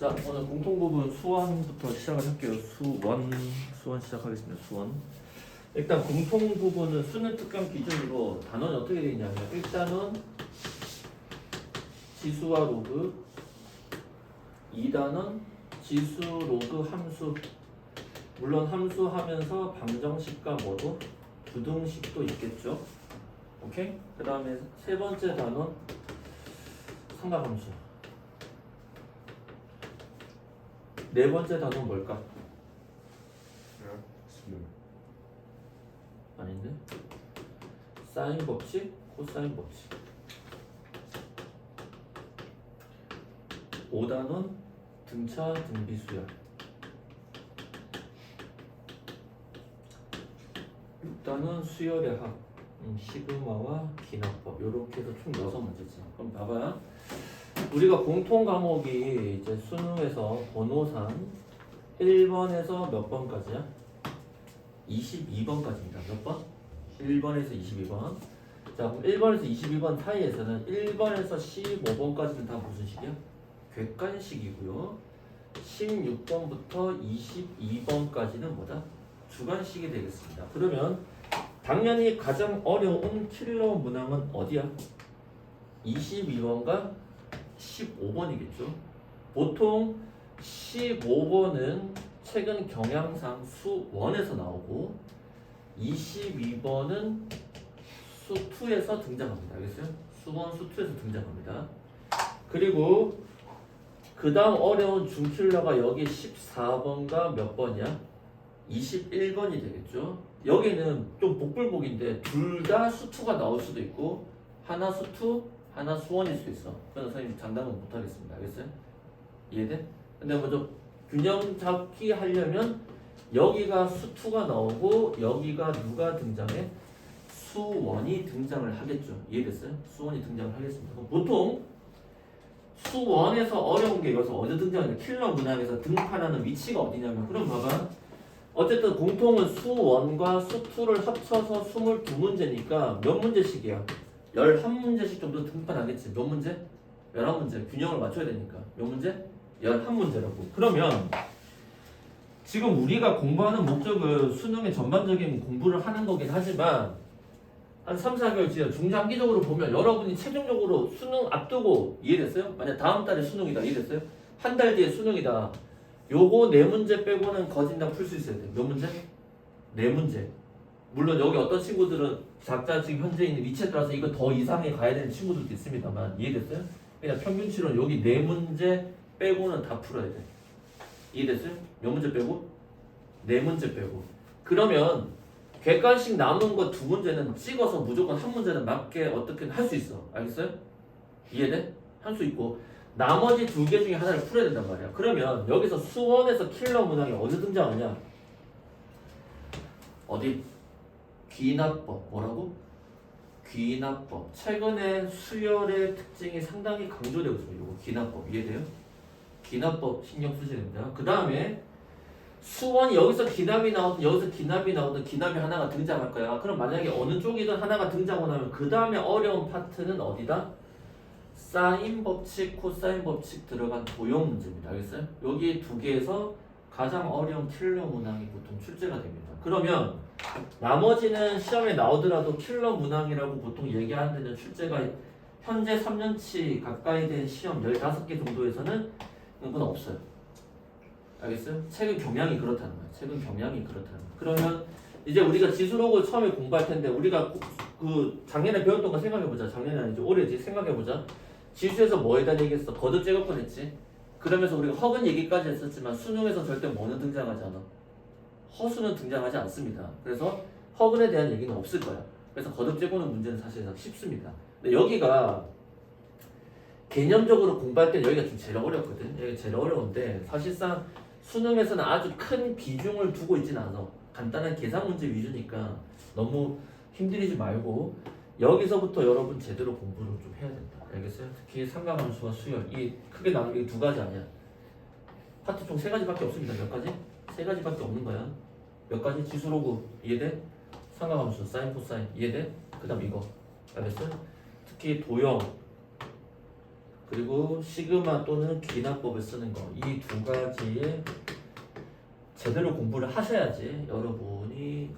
자, 오늘 공통 부분 수원부터 시작을 할게요. 수원 시작하겠습니다. 수원. 일단 공통 부분은 수능 특강 기준으로 단원이 어떻게 되어 있냐면 일단은 지수와 로그, 2단원 지수, 로그, 함수. 물론 함수 하면서 방정식과 뭐도 부등식도 있겠죠. 오케이? 그 다음에 세 번째 단원 삼각함수. 네 번째 단원 뭘까? 아닌데? 사인 법칙, 코사인 법칙. 5단원 등차 등비수열. 6단원 수열의 합, 시그마와 기납법. 요렇게 해서 총 6문제지. 그럼 봐봐요. 우리가 공통 과목이 이제 수능에서 번호상 1번에서 몇 번까지야? 22번까지입니다. 몇 번? 1번에서 22번. 자, 그럼 1번에서 22번 사이에서는 1번에서 15번까지는 다 무슨 식이야? 객관식이고요. 16번부터 22번까지는 뭐다? 주관식이 되겠습니다. 그러면 당연히 가장 어려운 킬러 문항은 어디야? 22번과 15번이겠죠. 보통 15번은 최근 경향상 수1에서 나오고 22번은 수2에서 등장합니다. 알겠어요? 수1, 수2에서 등장합니다. 그리고 그 다음 어려운 중킬러가 여기 14번과 몇 번이야? 21번이 되겠죠. 여기는 좀 복불복인데 둘 다 수2가 나올 수도 있고 하나 수2, 하나 수1일 수도 있어. 그건 선생님 장담은 못하겠습니다. 알겠어요? 이해돼? 근데 먼저 균형 잡기 하려면 여기가 수2가 나오고 여기가 누가 등장해? 수1이 등장을 하겠죠. 이해됐어요? 수1이 등장을 하겠습니다. 그럼 보통 수1에서 어려운 게 여기서 어디 등장하냐? 킬러 문항에서 등판하는 위치가 어디냐면 그럼 봐봐. 어쨌든 공통은 수1과 수2를 합쳐서 22문제니까 몇 문제씩이야? 11문제씩 정도 등판하겠지. 몇 문제? 11문제. 균형을 맞춰야 되니까. 몇 문제? 11문제라고. 그러면 지금 우리가 공부하는 목적은 수능의 전반적인 공부를 하는 거긴 하지만 한 3, 4개월 뒤에 중장기적으로 보면 여러분이 최종적으로 수능 앞두고 이해됐어요? 만약 다음 달에 수능이다. 이해됐어요? 한 달 뒤에 수능이다. 요거 4문제 빼고는 거진다 풀 수 있어야 돼. 몇 문제? 4문제. 물론 여기 어떤 친구들은 각자 지금 현재 있는 위치에 따라서 이거 더 이상에 가야 되는 친구들도 있습니다만 이해됐어요? 그냥 평균치로는 여기 4문제 빼고는 다 풀어야 돼. 이해됐어요? 몇 문제 빼고? 4문제 빼고. 그러면 객관식 남은 거 2문제는 찍어서 무조건 한 문제는 맞게 어떻게 할 수 있어. 알겠어요? 이해돼? 할 수 있고 나머지 2개 중에 하나를 풀어야 된단 말이야. 그러면 여기서 수원에서 킬러 문항이 어디 등장하냐? 어디? 귀납법. 뭐라고? 귀납법. 최근에 수열의 특징이 상당히 강조되고 있습니다. 이거 귀납법 이해돼요? 귀납법 신경 쓰셔야 됩니다. 그 다음에 수원이 여기서 기납이 나오든 여기서 기납이 나오든 기납이 하나가 등장할 거야. 그럼 만약에 어느 쪽이든 하나가 등장하고 나면 그 다음에 어려운 파트는 어디다? 사인 법칙, 코사인 법칙 들어간 도형 문제입니다. 알겠어요? 여기 2개에서 가장 어려운 킬러 문항이 보통 출제가 됩니다. 그러면 나머지는 시험에 나오더라도 킬러 문항이라고 보통 얘기하는 데는 출제가 현재 3년치 가까이 된 시험 15개 정도에서는 그건 없어요. 알겠어요? 최근 경향이 그렇다는 거예요. 최근 경향이 그렇다는 거예요. 그러면 이제 우리가 지수록을 처음에 공부할 텐데 우리가 그 작년에 배웠던 거 생각해보자. 작년이 아니죠. 올해지. 생각해보자. 지수에서 뭐에 대한 얘기했어? 거듭 제곱권 했지. 그러면서 우리가 허근 얘기까지 했었지만 수능에서 절대 뭐는 등장하지 않아? 허수는 등장하지 않습니다. 그래서 허근에 대한 얘기는 없을 거야. 그래서 거듭 제곱은 문제는 사실상 쉽습니다. 근데 여기가 개념적으로 공부할 때 여기가 좀 제일 어렵거든. 여기가 제일 어려운데 사실상 수능에서는 아주 큰 비중을 두고 있진 않아. 간단한 계산 문제 위주니까 너무 힘들이지 말고 여기서부터 여러분 제대로 공부를 좀 해야 된다. 알겠어요? 특히 삼각함수와 수열 이 크게 나누는 게 2가지 아니야. 파트 총 3가지밖에 없습니다. 몇 가지? 3가지밖에 없는 거야. 몇 가지? 지수로그 이해돼? 삼각함수 사인 코사인 이해돼? 그 다음 이거 알겠어요? 특히 도형 그리고 시그마 또는 귀납법을 쓰는 거. 이 두 가지에 제대로 공부를 하셔야지 여러분이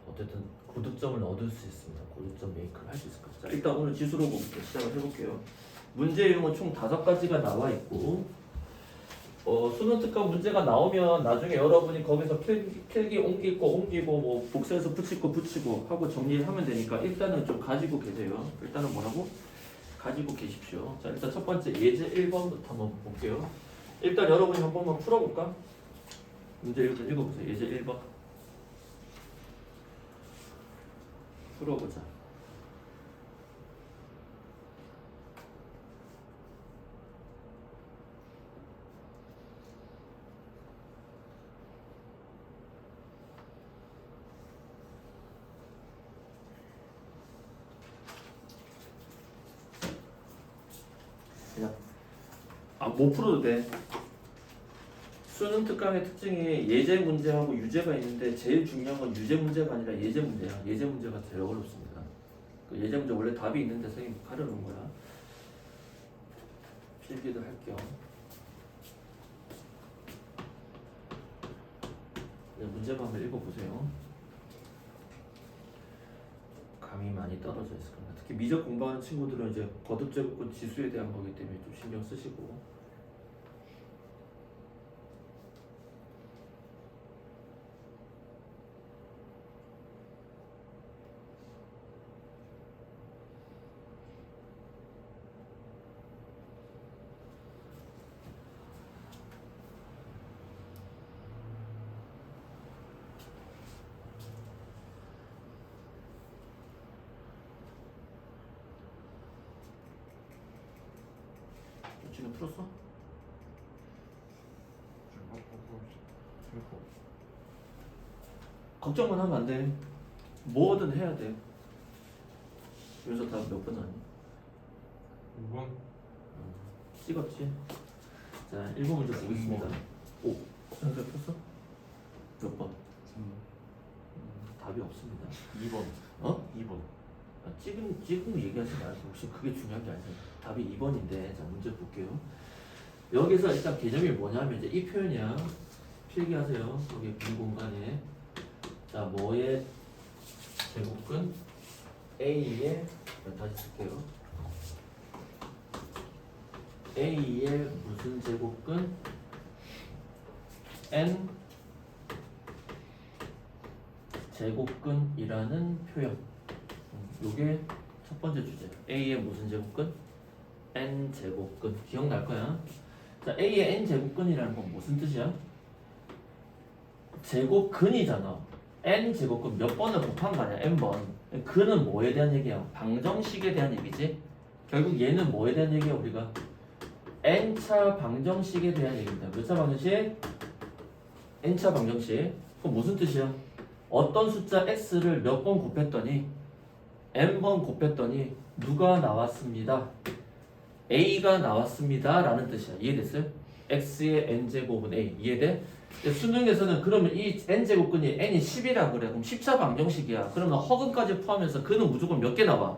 어쨌든 고득점을 얻을 수 있습니다. 고득점 메이크를 할 수 있을 것이다. 자, 일단 오늘 지수로부터 시작을 해볼게요. 문제 유형은 총 5가지가 나와 있고 수능 특강 문제가 나오면 나중에 여러분이 거기서 필기 옮기고 뭐 복사해서 붙이고 하고 정리하면 되니까 일단은 좀 가지고 계세요. 일단은 뭐라고? 가지고 계십시오. 자, 일단 첫 번째 예제 1번부터 한번 볼게요. 일단 여러분이 한 번만 풀어볼까? 문제 읽어보세요. 예제 1번 풀어보자. 그냥 못 풀어도 돼. 수능 특강의 특징이 예제 문제하고 유제가 있는데 제일 중요한 건 유제 문제가 아니라 예제 문제야. 예제 문제가 제일 어렵습니다. 그 예제 문제 원래 답이 있는데 선생님이 가려놓은 거야. 필기도 할게요. 네, 문제만 한번 읽어보세요. 감이 많이 떨어져 있을 겁니다. 특히 미적 공부하는 친구들은 이제 거듭제곱근 지수에 대한 거기 때문에 좀 신경 쓰시고. 지금 풀었어? 걱정만 하면 안 돼. 뭐든 해야 돼. 여기서 다 몇 번 하니? 5번. 찍었지? 자, 1번 문제 보겠습니다. 오, 선생 풀었어? 몇 번? 3번. 답이 없습니다. 2번. 어? 2번. 지금 얘기하지 말고 혹시 그게 중요한 게 아니잖아. 답이 2번인데 자 문제 볼게요. 여기서 일단 개념이 뭐냐면 이제 이 표현이야. 필기하세요. 여기 빈 공간에 자 뭐의 제곱근 A의 다시 쓸게요. A의 무슨 제곱근 N 제곱근이라는 표현. 요게 첫 번째 주제야. A의 무슨 제곱근? N 제곱근. 기억날 거야. 자, A의 N 제곱근이라는 건 무슨 뜻이야? 제곱근이잖아. N 제곱근 몇 번을 곱한 거 아니야? N번. 근은 뭐에 대한 얘기야? 방정식에 대한 얘기지. 결국 얘는 뭐에 대한 얘기야 우리가? N차 방정식에 대한 얘기입니다. 몇 차 방정식? N차 방정식. 그럼 무슨 뜻이야? 어떤 숫자 X를 몇 번 곱했더니 n번 곱했더니 누가 나왔습니다. A가 나왔습니다 라는 뜻이야. 이해됐어요? X의 n제곱은 A. 이해돼? 수능에서는 그러면 이 n제곱근이 n이 10이라 그래. 그럼 10차 방정식이야. 그러면 허근까지 포함해서 그는 무조건 몇 개 나와?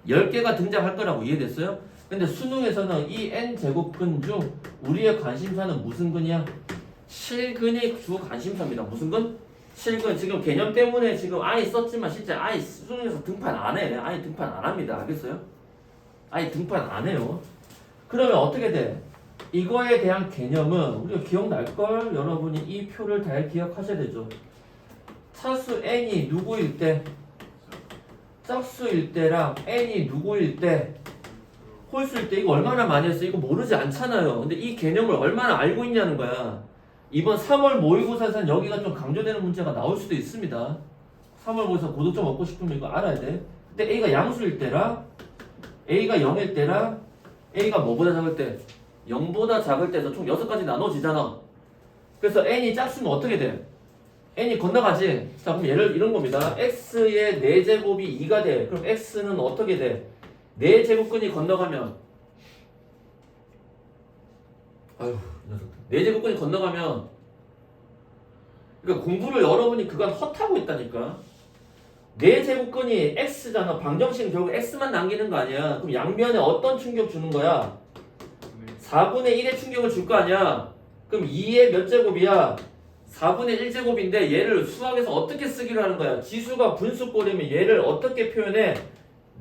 10개가 등장할 거라고. 이해됐어요? 근데 수능에서는 이 n제곱근 중 우리의 관심사는 무슨 근이야? 실근이 주 관심사입니다. 무슨 근? 실근. 지금 개념 때문에 지금 아예 썼지만 실제 아예 수능에서 등판 안 해. 아예 등판 안 합니다. 알겠어요? 아예 등판 안 해요. 그러면 어떻게 돼? 이거에 대한 개념은 우리가 기억날걸? 여러분이 이 표를 잘 기억하셔야 되죠. 차수 n이 누구일 때? 짝수일 때랑 n이 누구일 때? 홀수일 때. 이거 얼마나 많이 했어? 이거 모르지 않잖아요. 근데 이 개념을 얼마나 알고 있냐는 거야. 이번 3월 모의고사에서는 여기가 좀 강조되는 문제가 나올 수도 있습니다. 3월 모의고사 고득점 얻고 싶으면 이거 알아야 돼. 근데 A가 양수일 때랑 A가 0일 때랑 A가 뭐보다 작을 때? 0보다 작을 때에서 총 6가지 나눠지잖아. 그래서 N이 짝수면 어떻게 돼? N이 건너가지. 자 그럼 얘를 이런 겁니다. X의 4제곱이 2가 돼. 그럼 X는 어떻게 돼? 4제곱근이 건너가면 아유 이 녀석들 4제곱근이 건너가면 그러니까 공부를 여러분이 그간 헛하고 있다니까. 4제곱근이 x잖아. 방정식은 결국 x만 남기는 거 아니야. 그럼 양면에 어떤 충격 주는 거야? 4분의 1의 충격을 줄 거 아니야. 그럼 2의 몇 제곱이야? 4분의 1제곱인데 얘를 수학에서 어떻게 쓰기로 하는 거야? 지수가 분수꼴이면 얘를 어떻게 표현해?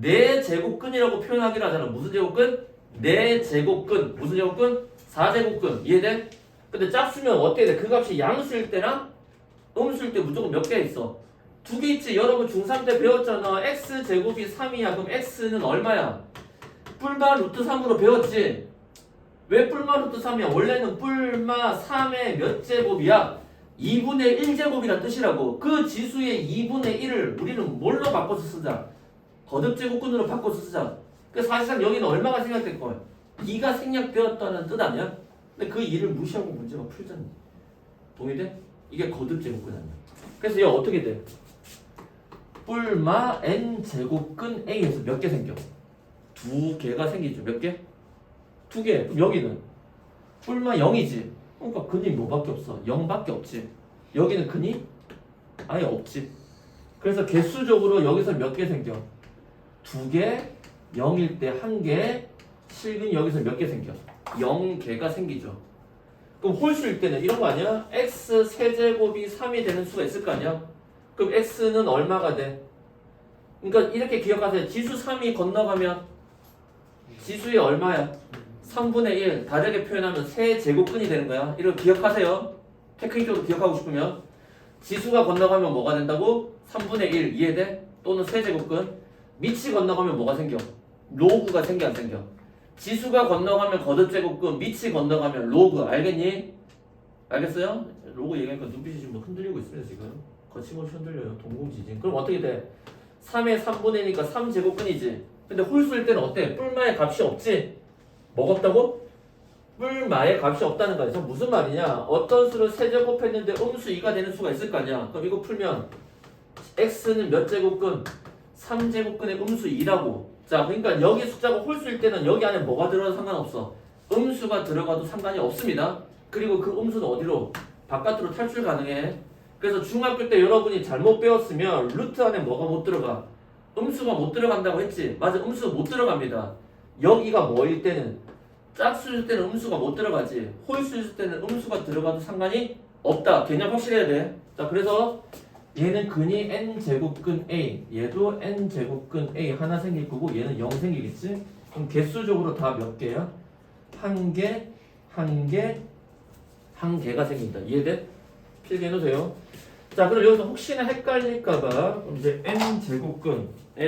4제곱근이라고 표현하기로 하잖아. 무슨 제곱근? 4제곱근. 무슨 제곱근? 4제곱근. 이해돼? 근데 짝수면 어떻게 돼? 그 값이 양수일 때랑 음수일 때 무조건 몇 개 있어? 2개 있지. 여러분 중3 때 배웠잖아. x제곱이 3이야. 그럼 x는 얼마야? 뿔마 루트 3으로 배웠지? 왜 뿔마 루트 3이야? 원래는 뿔마 3의 몇 제곱이야? 2분의 1제곱이란 뜻이라고. 그 지수의 2분의 1을 우리는 뭘로 바꿔서 쓰자? 거듭제곱근으로 바꿔서 쓰자. 그래서 사실상 여기는 얼마가 생략될 거야? 2가 생략되었다는 뜻 아니야? 근데 그 2를 무시하고 문제가 풀잖아. 동의돼? 이게 거듭제곱근 아니야. 그래서 얘 어떻게 돼? 뿔마 n제곱근 a에서 몇 개 생겨? 2개가 생기죠. 몇 개? 2개. 그럼 여기는 뿔마 0이지. 그러니까 근이 뭐밖에 없어? 0밖에 없지. 여기는 근이 아예 없지. 그래서 개수적으로 여기서 몇 개 생겨? 2개, 0일 때 1개, 실근이 여기서 몇 개 생겨? 0개가 생기죠. 그럼 홀수일 때는 이런 거 아니야? x 세제곱이 3이 되는 수가 있을 거 아니야? 그럼 x는 얼마가 돼? 그러니까 이렇게 기억하세요. 지수 3이 건너가면 지수의 얼마야? 3분의 1 다르게 표현하면 세제곱근이 되는 거야. 이거 기억하세요. 테크닉적으로 기억하고 싶으면 지수가 건너가면 뭐가 된다고? 3분의 1 이해돼? 또는 세제곱근. 밑이 건너가면 뭐가 생겨? 로그가 생겨 안 생겨? 지수가 건너가면 거듭제곱근, 밑이 건너가면 로그. 알겠니? 알겠어요? 로그 얘기하니까 눈빛이 지금 뭐 흔들리고 있습니다 지금. 거침없이 흔들려요. 동공지진. 그럼 어떻게 돼? 3의 3분의 1이니까 3제곱근이지. 근데 홀수일 때는 어때? 뿔마의 값이 없지? 뭐가 없다고? 뿔마의 값이 없다는 거야. 무슨 말이냐? 어떤 수를 세제곱했는데 음수 2가 되는 수가 있을 거 아니야. 그럼 이거 풀면 x는 몇 제곱근? 3제곱근의 음수 2라고. 자, 그러니까 여기 숫자가 홀수일 때는 여기 안에 뭐가 들어가도 상관없어. 음수가 들어가도 상관이 없습니다. 그리고 그 음수는 어디로? 바깥으로 탈출 가능해. 그래서 중학교 때 여러분이 잘못 배웠으면 루트 안에 뭐가 못 들어가? 음수가 못 들어간다고 했지. 맞아, 음수 못 들어갑니다. 여기가 뭐일 때는? 짝수일 때는 음수가 못 들어가지. 홀수일 때는 음수가 들어가도 상관이 없다. 개념 확실해야 돼. 자, 그래서 얘는 근이 n제곱근 a, 얘도 n제곱근 a 하나 생길 거고 얘는 0 생기겠지? 그럼 개수적으로 다 몇 개야? 한 개, 한 개, 한 개가 생긴다. 이해돼? 필기해놓으세요. 자, 그럼 여기서 혹시나 헷갈릴까봐 그럼 이제 n제곱근에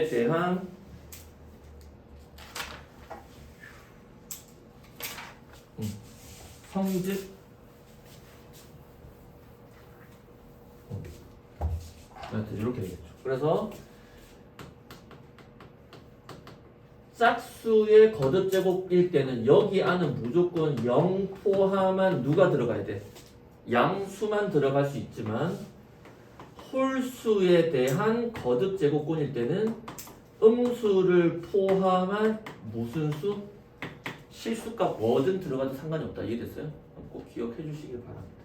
대한 성질 이렇게 되겠죠. 그래서 짝수의 거듭제곱일 때는 여기 안은 무조건 0 포함한 누가 들어가야 돼? 양수만 들어갈 수 있지만 홀수에 대한 거듭제곱근일 때는 음수를 포함한 무슨 수? 실수값 뭐든 들어가도 상관이 없다. 이해됐어요? 꼭 기억해 주시길 바랍니다.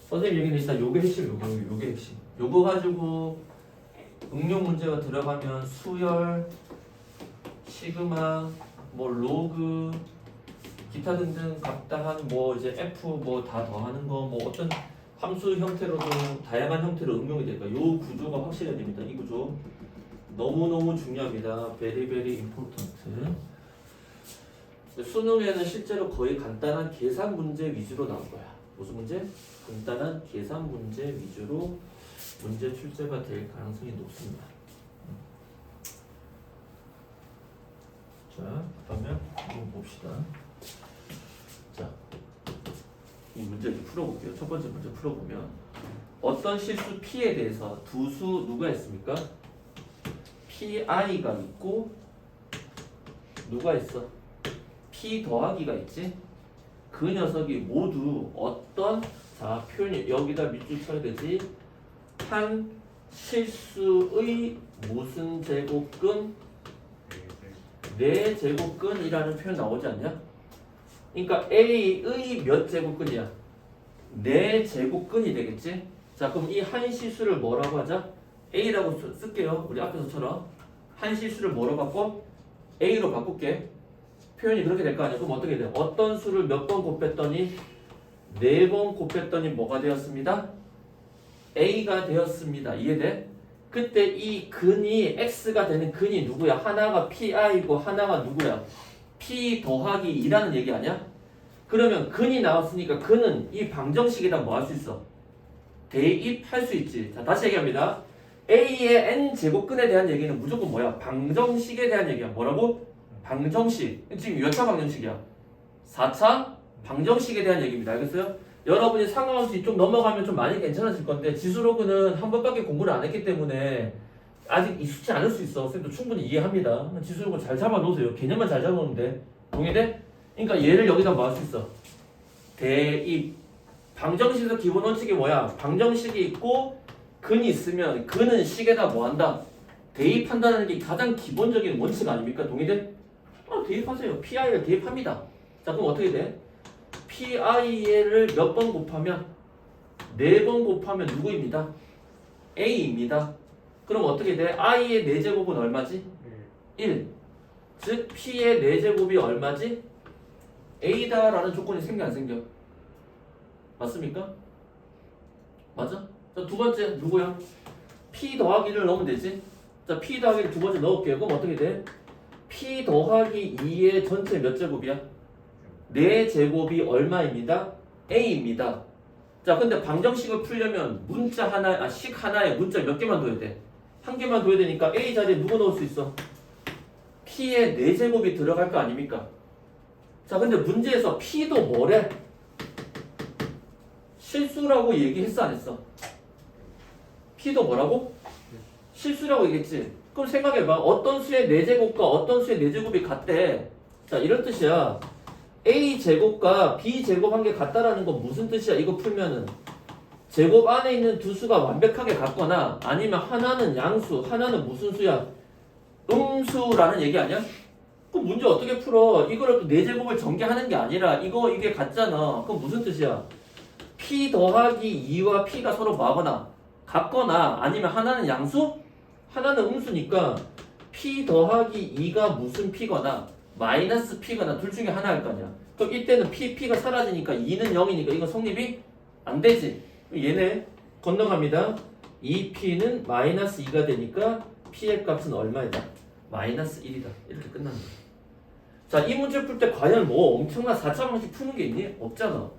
선생님 얘기는 일단 요게 핵심, 요게 핵심. 요거 가지고 응용 문제가 들어가면 수열, 시그마, 뭐 로그, 기타 등등 각다한 뭐 이제 F 뭐 다 더하는 거 뭐 어떤 함수 형태로도 다양한 형태로 응용이 될까. 요 구조가 확실해야 됩니다. 이 구조 너무너무 중요합니다. Very very important. 수능에는 실제로 거의 간단한 계산 문제 위주로 나올 거야. 무슨 문제? 간단한 계산 문제 위주로 문제 출제가 될 가능성이 높습니다. 자, 그러면 한번 봅시다. 자, 이 문제 좀 풀어볼게요. 첫 번째 문제 풀어보면 어떤 실수 P에 대해서 두 수 누가 있습니까? PI가 있고 누가 있어? P 더하기가 있지? 그 녀석이 모두 어떤 자 표현이 여기다 밑줄 쳐야 되지? 한 실수의 무슨 제곱근? 4제곱근이라는 표현 나오지 않냐? 그러니까 A의 몇 제곱근이야? 4제곱근이 되겠지? 자, 그럼 이 한 실수를 뭐라고 하자? A라고 쓸게요. 우리 앞에서처럼 한 실수를 뭐로 바꿔? A로 바꿀게. 표현이 그렇게 될 거 아니야. 그럼 어떻게 돼? 어떤 수를 몇 번 곱했더니 4번 곱했더니 뭐가 되었습니다? A가 되었습니다. 이해돼? 그때 이 근이 X가 되는 근이 누구야? 하나가 PI고 하나가 누구야? P 더하기 2라는 얘기 아니야? 그러면 근이 나왔으니까 근은 이 방정식에다 뭐 할 수 있어? 대입할 수 있지. 자, 다시 얘기합니다. A의 n제곱근에 대한 얘기는 무조건 뭐야? 방정식에 대한 얘기야. 뭐라고? 방정식. 지금 몇 차 방정식이야? 4차 방정식에 대한 얘기입니다. 알겠어요? 여러분이 상하함수 좀 넘어가면 좀 많이 괜찮아질 건데 지수로그는 한 번밖에 공부를 안 했기 때문에 아직 익숙치 않을 수 있어. 선생님도 충분히 이해합니다. 지수로그 잘 잡아놓으세요. 개념만 잘 잡아놓으면 돼. 동의돼? 그러니까 얘를 여기다 뭐 할 수 있어? 대입. 방정식에서 기본 원칙이 뭐야? 방정식이 있고 근이 있으면 근은 식에다 뭐 한다? 대입한다는 게 가장 기본적인 원칙 아닙니까? 동의돼? 대입하세요. PI를 대입합니다. 자, 그럼 어떻게 돼? PI를 몇 번 곱하면 4번 곱하면 누구입니다? A입니다. 그럼 어떻게 돼? I의 4제곱은 얼마지? 1. 즉 P의 4제곱이 얼마지? A다라는 조건이 생겨 안 생겨? 맞습니까? 맞아? 자, 두 번째 누구야? P 더하기를 넣으면 되지? 자, P 더하기를 두 번째 넣을게요. 그럼 어떻게 돼? P 더하기 2의 전체 몇 제곱이야? 4제곱이 얼마입니다? A입니다. 자, 근데 방정식을 풀려면 문자 하나, 식 하나에 문자 몇 개만 둬야 돼? 한 개만 둬야 되니까 A 자리에 누구 넣을 수 있어? P의 4제곱이 들어갈 거 아닙니까? 자, 근데 문제에서 P도 뭐래? 실수라고 얘기했어 안 했어? P도 뭐라고? 실수라고 얘기했지. 그럼 생각해봐. 어떤 수의 4제곱과 어떤 수의 4제곱이 같대. 자, 이런 뜻이야. A제곱과 B제곱 한 게 같다라는 건 무슨 뜻이야? 이거 풀면은 제곱 안에 있는 두 수가 완벽하게 같거나 아니면 하나는 양수, 하나는 무슨 수야? 음수라는 얘기 아니야? 그럼 문제 어떻게 풀어? 이거를 또 4제곱을 전개하는 게 아니라 이게 같잖아. 그럼 무슨 뜻이야? P 더하기 2와 P가 서로 뭐하거나 같거나 아니면 하나는 양수? 하나는 음수니까 P 더하기 2가 무슨 P거나 마이너스 P거나 둘 중에 하나일 거 아니야. 그럼 이때는 P가 사라지니까 2는 0이니까 이거 성립이 안 되지. 얘네 건너갑니다. 2P는 마이너스 2가 되니까 P의 값은 얼마이다? 마이너스 1이다. 이렇게 끝나는 거야. 자, 이 문제 풀 때 과연 뭐 엄청난 4차 방식 푸는 게 있니? 없잖아.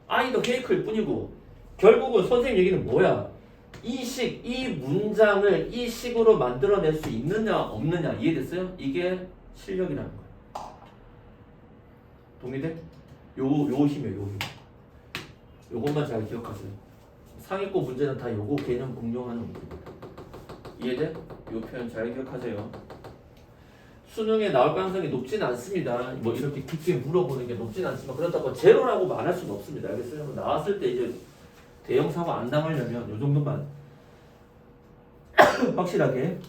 아이도 케이크일 뿐이고 결국은 선생님 얘기는 뭐야? 이 문장을 이 식으로 만들어낼 수 있느냐 없느냐 이해됐어요? 이게 실력이라는 거야. 동의돼? 요 힘이에요. 요 힘. 요것만 잘 기억하세요. 상위권 문제는 다 요거 개념 공용하는 문제입니다. 이해돼? 요 표현 잘 기억하세요. 수능에 나올 가능성이 높진 않습니다. 뭐 이렇게 깊게 물어보는 게 높진 않지만 그렇다고 제로라고 말할 수는 없습니다. 알겠어요? 나왔을 때 이제 대형 사고 안 당하려면 요 정도만 확실하게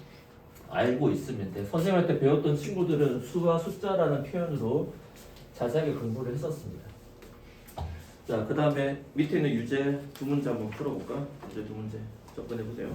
알고 있으면 돼. 선생님할 때 배웠던 친구들은 수와 숫자라는 표현으로 자세하게 공부를 했었습니다. 자, 그 다음에 밑에 있는 유제 두 문제 한번 풀어볼까? 유제 두 문제 접근해보세요.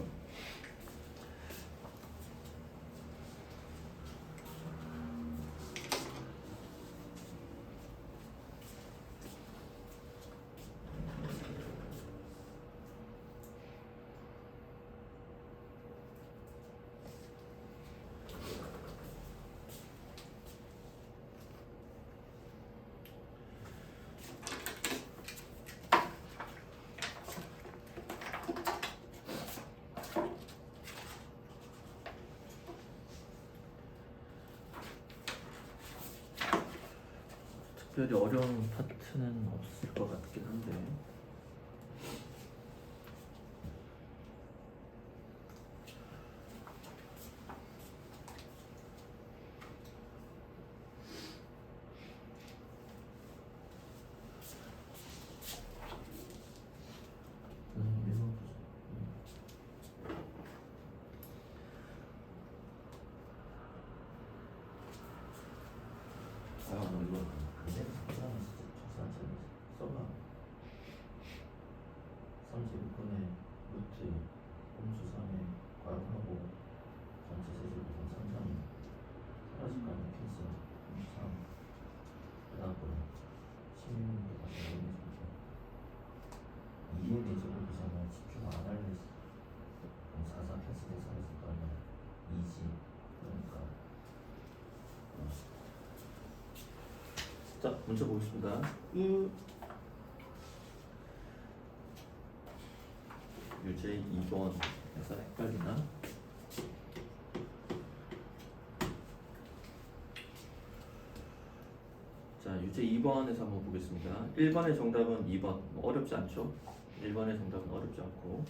특별히 어려운 파트는 없을 것 같긴 한데 자, 문제 보겠습니다. 유제 2번에서 헷갈리나? 자, 유제 2번에서 한번 보겠습니다. 1번의 정답은 2번. 뭐 어렵지 않죠? 1번의 정답은 어렵지 않고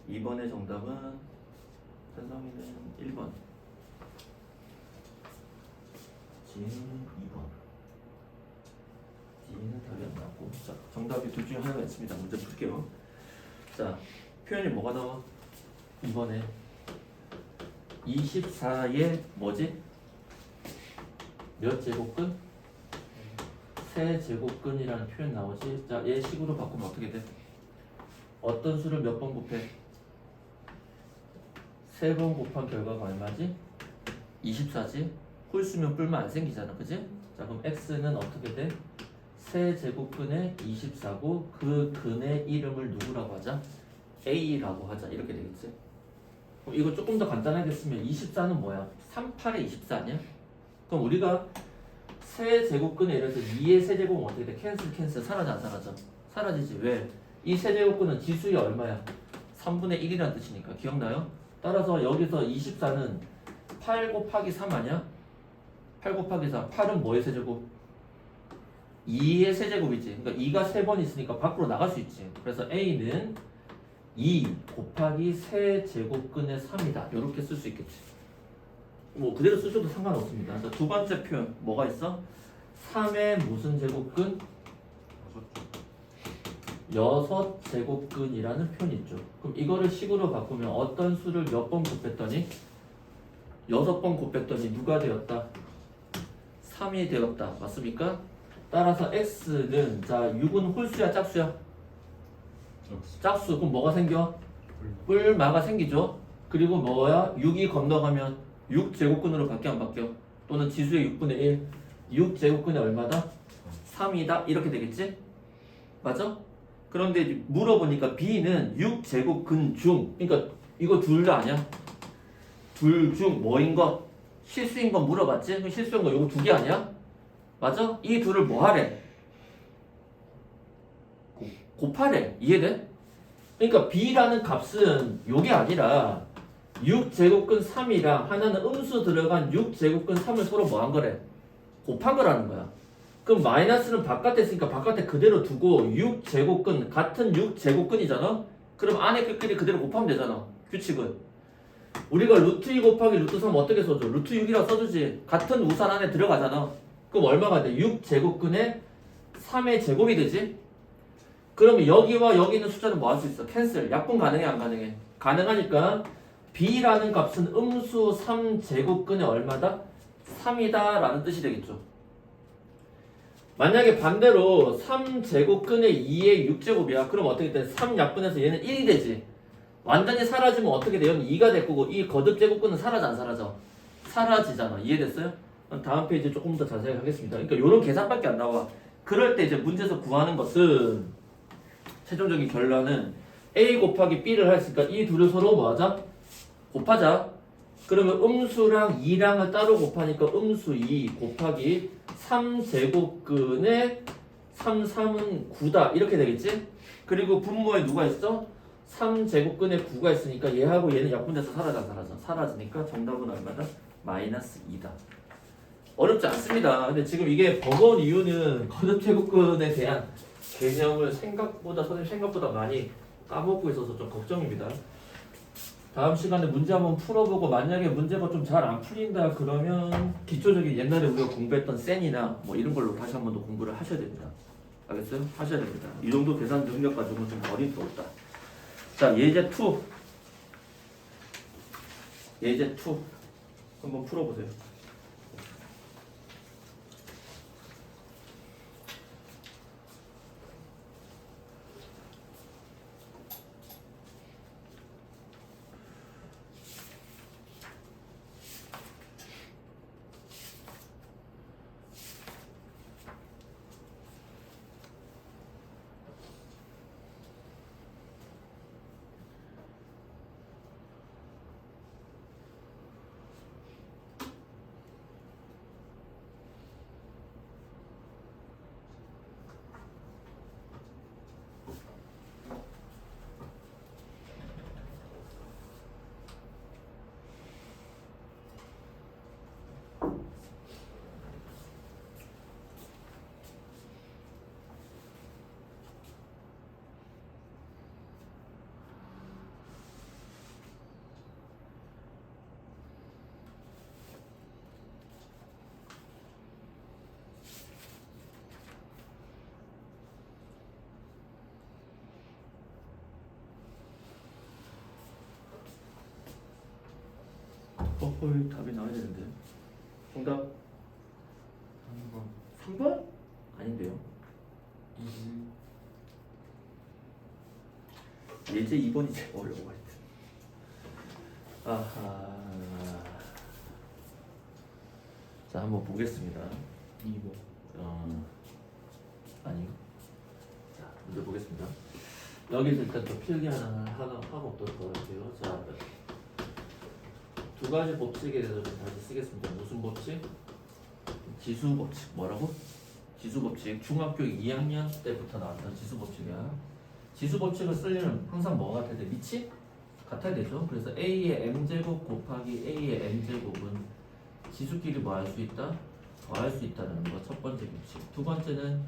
2번의 정답은 현성이는 1번. 지혜는 2번. 지혜는 답이 안 나왔고. 자, 정답이 둘 중에 하나가 있습니다. 문제 풀게요. 자, 표현이 뭐가 나와? 이번에 24의 뭐지? 몇 제곱근? 세 제곱근이라는 표현 나오지? 자, 얘 식으로 바꾸면 어떻게 돼? 어떤 수를 몇 번 곱해? 세 번 곱한 결과가 얼마지? 24지? 홀수면 뿔만 안 생기잖아, 그지? 자, 그럼 x는 어떻게 돼? 세 제곱근의 24고 그 근의 이름을 누구라고 하자? a라고 하자. 이렇게 되겠지? 그럼 이거 조금 더 간단하게 쓰면 24는 뭐야? 38의 24 아니야? 그럼 우리가 세 제곱근에 예를 들어서 2의 세제곱은 어떻게 돼? 캔슬 사라져 안 사라져? 사라지지. 왜? 이 세제곱근은 지수의 얼마야? 3분의 1이라는 뜻이니까. 기억나요? 따라서 여기서 24는 8 곱하기 3 아니야? 8 곱하기 4. 8은 뭐의 세제곱? 2의 세제곱이지. 그러니까 2가 3번 있으니까 밖으로 나갈 수 있지. 그래서 A는 2 곱하기 세제곱근의 3이다. 이렇게 쓸 수 있겠지. 뭐 그대로 쓰셔도 상관없습니다. 자, 두 번째 표현 뭐가 있어? 3의 무슨 제곱근? 6제곱근이라는 표현이 있죠. 그럼 이거를 식으로 바꾸면 어떤 수를 몇 번 곱했더니 6번 곱했더니 누가 되었다? 3이 되었다. 맞습니까? 따라서 x는 자 6은 홀수야 짝수야? 짝수. 그럼 뭐가 생겨? 뿔마가 생기죠. 그리고 뭐야? 6이 건너가면 6제곱근으로 바뀌어 안 바뀌어? 또는 지수의 6분의 1 6제곱근이 얼마다? 3이다. 이렇게 되겠지? 맞아? 그런데 이제 물어보니까 b는 6제곱근 중, 그러니까 이거 둘 다 아니야? 둘 중 뭐인 것? 실수인 건 물어봤지? 그럼 실수인 거 이거 두 개 아니야? 맞아? 이 둘을 뭐 하래? 곱하래. 이해돼? 그러니까 b라는 값은 요게 아니라 6제곱근 3이랑 하나는 음수 들어간 6제곱근 3을 서로 뭐 한 거래? 곱한 거라는 거야. 그럼 마이너스는 바깥에 있으니까 바깥에 그대로 두고 6제곱근 같은 6제곱근이잖아? 그럼 안에 끝끼리 그대로 곱하면 되잖아. 규칙은. 우리가 루트 2 곱하기 루트 3 어떻게 써줘? 루트 6이라고 써주지. 같은 우산 안에 들어가잖아. 그럼 얼마가 돼? 6제곱근에 3의 제곱이 되지? 그러면 여기와 여기 있는 숫자는 뭐 할 수 있어? 캔슬. 약분 가능해 안 가능해? 가능하니까 b라는 값은 음수 3제곱근에 얼마다? 3이다 라는 뜻이 되겠죠. 만약에 반대로 3제곱근의 2의 6제곱이야. 그럼 어떻게 돼? 3 약분해서 얘는 1이 되지. 완전히 사라지면 어떻게 돼요? 2가 될 거고 이 거듭 제곱근은 사라져 안 사라져? 사라지잖아. 이해됐어요? 다음 페이지 조금 더 자세히 하겠습니다. 그러니까 이런 계산밖에 안 나와. 그럴 때 이제 문제에서 구하는 것은 최종적인 결론은 a 곱하기 b를 했으니까 이 둘을 서로 뭐 하자? 곱하자. 그러면 음수랑 2랑을 따로 곱하니까 음수 2 곱하기 3제곱근에 3, 3은 9다. 이렇게 되겠지? 그리고 분모에 누가 있어? 3제곱근에 9가 있으니까 얘하고 얘는 약분돼서 사라져 안 사라져? 사라지니까 정답은 얼마다? 마이너스 2다. 어렵지 않습니다. 근데 지금 이게 버거운 이유는 거듭제곱근에 대한 개념을 선생님 생각보다 많이 까먹고 있어서 좀 걱정입니다. 다음 시간에 문제 한번 풀어보고 만약에 문제가 좀 잘 안 풀린다 그러면 기초적인 옛날에 우리가 공부했던 센이나 뭐 이런 걸로 다시 한번 더 공부를 하셔야 됩니다. 알겠어요? 하셔야 됩니다. 이 정도 계산 능력 가지고는 좀 어림도 없다. 자, 예제 2. 예제 2 한번 풀어보세요. 헐, 답이 나와야 되는데. 정답 3번 3번? 아닌데요. 2 예제 2번이 제일 어려워 하여튼. 아하. 자, 한번 보겠습니다. 2번 아니요. 자, 먼저 보겠습니다. 여기서 일단 또 필기 하나 하고 또 할게요. 자, 두 가지 법칙에 대해서 좀 다시 쓰겠습니다. 무슨 법칙? 지수 법칙. 뭐라고? 지수 법칙. 중학교 2학년 때부터 나왔던 지수 법칙이야. 지수 법칙을 쓰려면 항상 뭐가 같아야 돼? 밑이 같아야 되죠. 그래서 a의 m제곱 곱하기 a의 n제곱은 지수끼리 뭐 할 수 있다? 더할 수 있다는 거 첫 번째 규칙. 두 번째는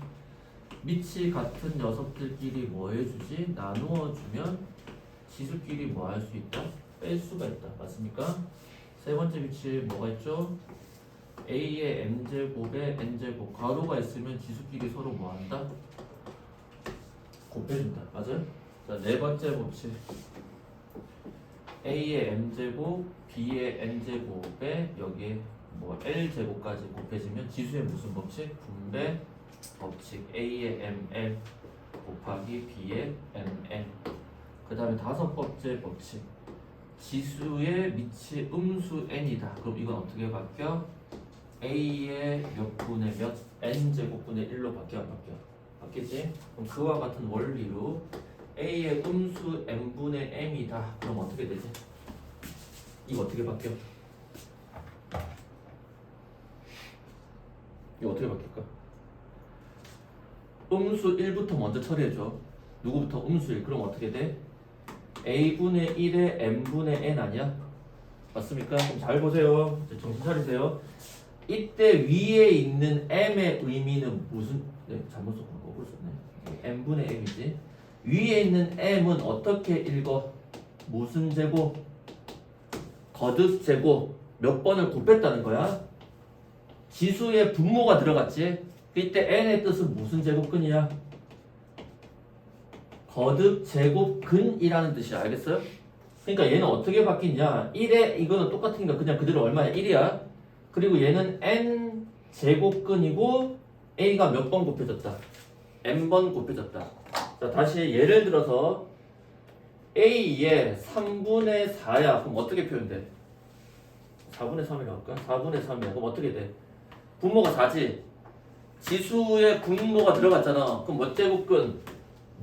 밑이 같은 녀석들끼리 뭐 해주지? 나누어 주면 지수끼리 뭐 할 수 있다? 뺄 수가 있다. 맞습니까? 세 번째 규칙 뭐가 있죠? a의 m제곱에 n제곱 괄호가 있으면 지수끼리 서로 뭐 한다? 곱해준다. 맞아요? 자, 네 번째 법칙 a의 m제곱 b의 n제곱에 여기에 뭐 l제곱까지 곱해지면 지수의 무슨 법칙? 분배 법칙 a의 ml 곱하기 b의 mn. 그 다음에 다섯 번째 법칙 지수의 밑이 음수 n이다. 그럼 이건 어떻게 바뀌어? a의 몇 분의 몇 n제곱분의 1로 바뀌어 안 바뀌어? 바뀌지? 그럼 그와 같은 원리로 a의 음수 n분의 m이다. 그럼 어떻게 되지? 이거 어떻게 바뀌어? 이거 어떻게 바뀔까? 음수 1부터 먼저 처리해줘. 누구부터? 음수 1. 그럼 어떻게 돼? a분의 1에 m분의 n 아니야? 맞습니까? 그럼 잘 보세요. 이제 정신 차리세요. 이때 위에 있는 m의 의미는 무슨? 네, 잘못 썼고 거꾸로 썼네. m분의 m이지. 위에 있는 m은 어떻게 읽어? 무슨 제곱? 거듭 제곱. 몇 번을 곱했다는 거야? 지수의 분모가 들어갔지? 이때 n의 뜻은 무슨 제곱근이야? 거듭 제곱근이라는 뜻이야. 알겠어요? 그러니까 얘는 어떻게 바뀌냐? 1에 이거는 똑같으니까 그냥 그대로 얼마야? 1이야. 그리고 얘는 n 제곱근이고 a가 몇 번 곱해졌다? n번 곱해졌다. 자, 다시 예를 들어서 a의 3분의 4야. 그럼 어떻게 표현돼? 4분의 3이라고 할까? 4분의 3이야. 그럼 어떻게 돼? 분모가 4지? 지수의 분모가 들어갔잖아. 그럼 몇 제곱근?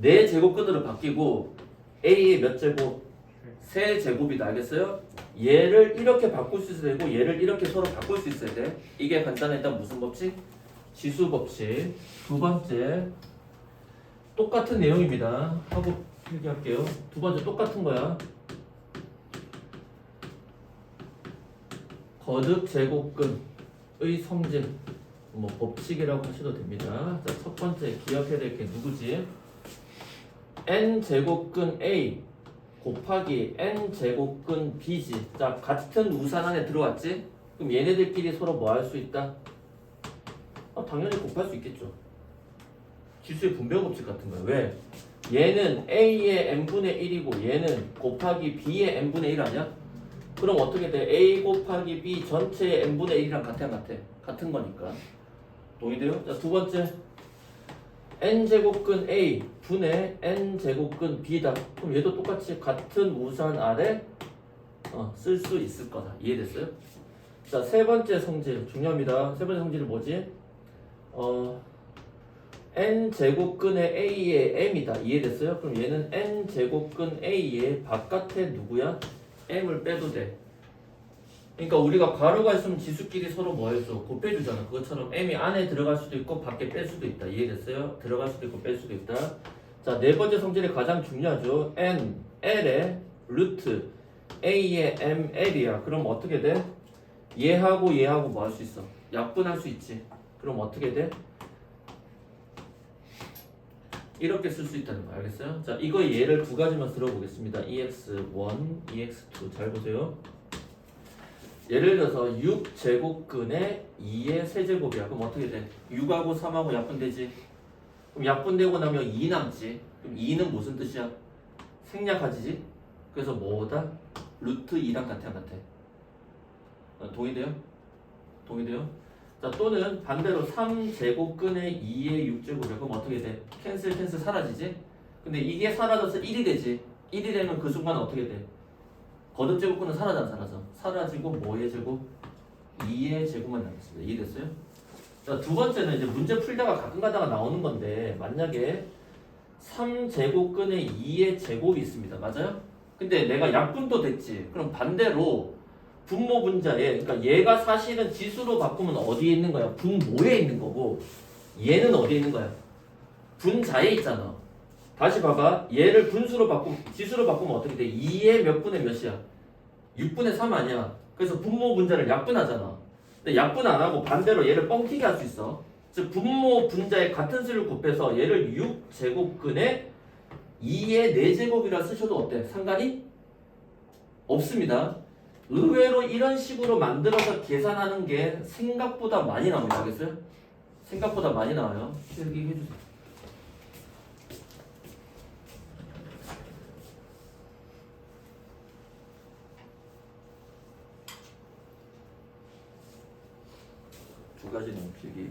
4제곱근으로 바뀌고 a의 몇 제곱? 3제곱이다. 알겠어요? 얘를 이렇게 바꿀 수 있어야 되고 얘를 이렇게 서로 바꿀 수 있어야 돼. 이게 간단했던 무슨 법칙? 지수 법칙. 두 번째 똑같은 내용입니다. 하고 필기할게요. 두 번째 똑같은 거야. 거듭 제곱근의 성질. 뭐 법칙이라고 하셔도 됩니다. 자, 첫 번째 기억해야 될 게 누구지? n 제곱근 a 곱하기 n 제곱근 b지. 자, 같은 우산 안에 들어왔지? 그럼 얘네들끼리 서로 뭐 할 수 있다? 당연히 곱할 수 있겠죠. 지수의 분배 법칙 같은 거야. 왜? 얘는 a의 n분의 1이고 얘는 곱하기 b의 n분의 1 아니야? 그럼 어떻게 돼? a 곱하기 b 전체의 n분의 1이랑 같아 안 같아? 같은 거니까. 동의돼요? 자, 두 번째 n제곱근 a 분의 n제곱근 b다. 그럼 얘도 똑같이 같은 우산 아래 쓸 수 있을 거다. 이해됐어요? 자, 세 번째 성질 중요합니다. 세 번째 성질은 뭐지? n제곱근의 a의 m이다. 이해됐어요? 그럼 얘는 n제곱근 a의 바깥에 누구야? m을 빼도 돼. 그러니까 우리가 괄호가 있으면 지수끼리 서로 뭐 해줘? 곱해주잖아. 그것처럼 m이 안에 들어갈 수도 있고 밖에 뺄 수도 있다. 이해됐어요? 들어갈 수도 있고 뺄 수도 있다. 자, 네 번째 성질이 가장 중요하죠. n, l의 루트 a의 ml이야. 그럼 어떻게 돼? 얘하고 얘하고 뭐 할 수 있어? 약분할 수 있지. 그럼 어떻게 돼? 이렇게 쓸 수 있다는 거 알겠어요? 자, 이거 예를 두 가지만 들어보겠습니다. EX1, EX2 잘 보세요. 예를 들어서 6제곱근의 2의 세제곱이야. 그럼 어떻게 돼? 6하고 3하고 약분되지? 그럼 약분되고 나면 2 남지? 그럼 2는 무슨 뜻이야? 생략하지? 그래서 뭐다? 루트 2랑 같아 안 같아? 동의돼요? 동의돼요? 자, 또는 반대로 3제곱근의 2의 6제곱이야. 그럼 어떻게 돼? 캔슬 사라지지? 근데 이게 사라져서 1이 되지. 1이 되면 그 순간 어떻게 돼? 거듭제곱근은 사라져. 사라지고 뭐의 제곱? 2의 제곱만 남겠습니다. 이해됐어요? 자, 두 번째는 이제 문제 풀다가 가끔 가다가 나오는 건데 만약에 3제곱근의 2의 제곱이 있습니다. 맞아요? 근데 내가 약분도 됐지. 그럼 반대로 분모 분자에, 그러니까 얘가 사실은 지수로 바꾸면 어디에 있는 거야? 분모에 있는 거고 얘는 어디에 있는 거야? 분자에 있잖아. 다시 봐봐. 얘를 지수로 바꾸면 어떻게 돼? 2의 몇 분의 몇이야? 6분의 3 아니야. 그래서 분모 분자를 약분하잖아. 근데 약분 안 하고 반대로 얘를 뻥튀기 할 수 있어. 즉 분모 분자의 같은 수를 곱해서 얘를 6제곱근의 2의 4제곱이라 쓰셔도 어때? 상관이 없습니다. 의외로 이런 식으로 만들어서 계산하는 게 생각보다 많이 나옵니다. 알겠어요? 생각보다 많이 나와요. 필기 해주세요. 두 가지 너무 필기.